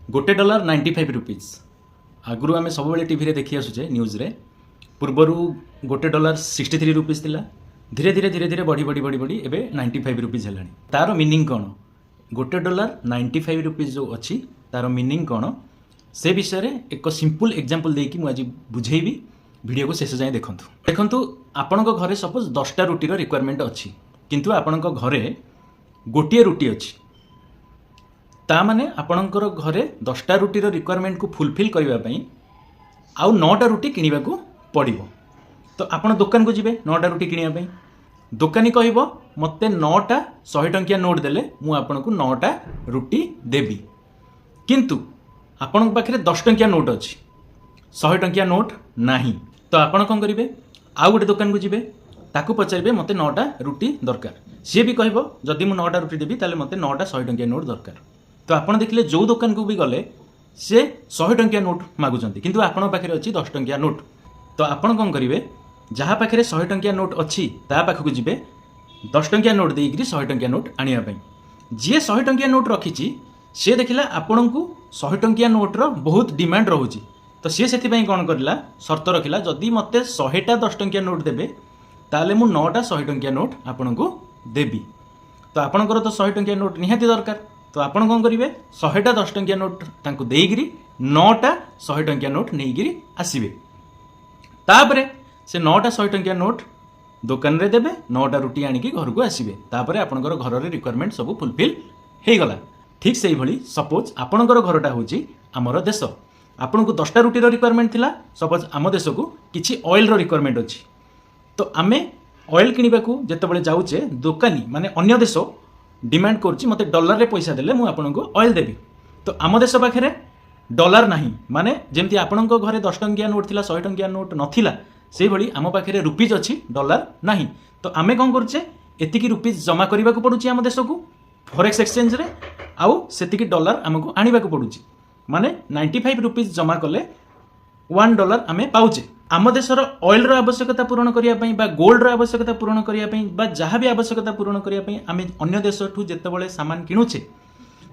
गोटे dollar 95 rupees आगु आम सब टीवी देखी आसुचे न्यूज रे पूर्वर गोटे डॉलर 63 रुपीज थिला धीरे धीरे धीरे धीरे बढ़ी बढ़ी बढ़ी बढ़ी एबे 95 रुपीज हेलानी तार मीनिंग कौन गोटे डॉलर 95 रुपीज जो अच्छी तार मीनिंग कौन से विषय रे एक सिंपल एग्जांपल देकी मुझे बुझेबी वीडियो को शेष जाए देखंतु देखंतु आपणक घरे सपोज 10टा रुटीर रिक्वायरमेंट अच्छी किंतु आपणक घरे गोटे रुटी अच्छी ता माने आपणकर घरे 10टा रुटीर रिक्वायरमेंट को फुलफिल करने आउ 9टा रुटी किनिबा को पड़िबो तो आपण दुकान को जिबे 9टा रुटी किनिया पई दुकानी कहबो मते 9टा 100 टंकिया नोट देले मु आपण को 9टा रुटी देबी किंतु आपण पाखरे 10 टंकिया नोट अछि 100 टंकिया नोट नाही तो आपण कोन करिवे आउ गोटे दुकान को जिबे ताकू पचारिबे मते 9टा रुटी दरकार सी भी कहबो जदि मु 9टा रुटी देबी ताले मते 9टा 100 टंकिया नोट दरकार तो आपण देखले जो दुकान को भी गले से 100 टंकिया नोट मागुचंती किंतु आपण पाखरे अछि 10 टंकिया नोट तो आपण कोन करिवे जहाँ पाखे 100 टंकिया नोट अच्छी ता पाखक जी 10 टंकिया नोट देकर 100 टंकिया नोट आने जी 100 टंकिया नोट रखी सी देखला आपण को 100 टंकिया नोट्र बहुत डिमांड रोचे तो सी से कौन करला शर्त रखिला जदि मते 100टा 10 टंकिया नोट देबे ताले मु 9टा 100 टंकिया नोट आपण को देबी तो आपणकर तो 100 टंकिया नोट निहाती दरकार तो आपण कौन करिवे 100टा 10 टंकिया नोट तांको देइगिरी 9टा 100 टंकिया नोट नेइगिरी आसीबे तापरे से 9टा 100 टंकिया नोट दुकान रे देबे 9टा रुटी आनिकी घर को आसीबे तापरे आपणकर घर रे रिक्वायरमेंट सब फुलफिल हे गला ठीक सेही भली सपोज आपणकर घरटा होची हमर देश आपन को 10टा रुटी रो रिक्वायरमेंट थिला सपोज आम देश को किछि ऑयल रो रिक्वायरमेंट अछि तो आमे ऑयल किनिबा को जेतेबेले जाउचे दुकानी माने अन्य देश डिमांड करछि मते डॉलर रे पैसा देले मु आपन को ऑयल देबी तो आम देश पाखरे डॉलर नाही माने जेमति आपन को घरे 10 टंकिया नोट थिला 100 टंकिया नोट नथिला से भली आम पाखे रुपीज अच्छी डॉलर नहीं तो आमे कौन करचे एतिकी रुपीज जमा करने को पड़ुची आम देश को फॉरेक्स एक्सचेंज रे आउ सेतिकी डॉलर आमको आनिबा को पड़ुची माने 95 रुपीज जमा कले $1 आमे पाउचे आम देशर ऑयल रो आवश्यकता पूर्ण करिया पई बा गोल्ड रो आवश्यकता पूर्ण करिया पई बा जहाँ भी आवश्यकता पूर्ण करिया पई आमे अन्य देश ठू जेतेबेले सामान किनुचे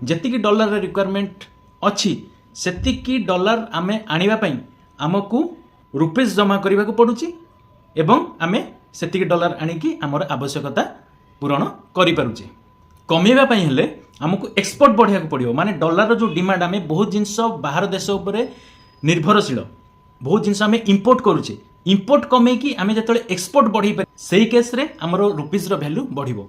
जेतिकी डॉलर रे रिक्वायरमेंट अच्छी सेतिकी डॉलर आमे आनिबा पई आमको रुपीज जमा करने को पड़ुची एवं आमे सेतिकी डॉलर आनिकी आमर आवश्यकता पूरण करि पारुचे कमेबा पई हेले हमको एक्सपोर्ट बढ़िया को पड़ियो माने डॉलर जो डिमांड आमे बहुत जिंस बाहर देश उपरे निर्भरशील बहुत जिंस आमे इंपोर्ट करूचे इंपोर्ट कमे की आमे जतले एक्सपोर्ट बढ़ी पारे सेही केस रे हमरो रुपीज रो वैल्यू बढ़िबो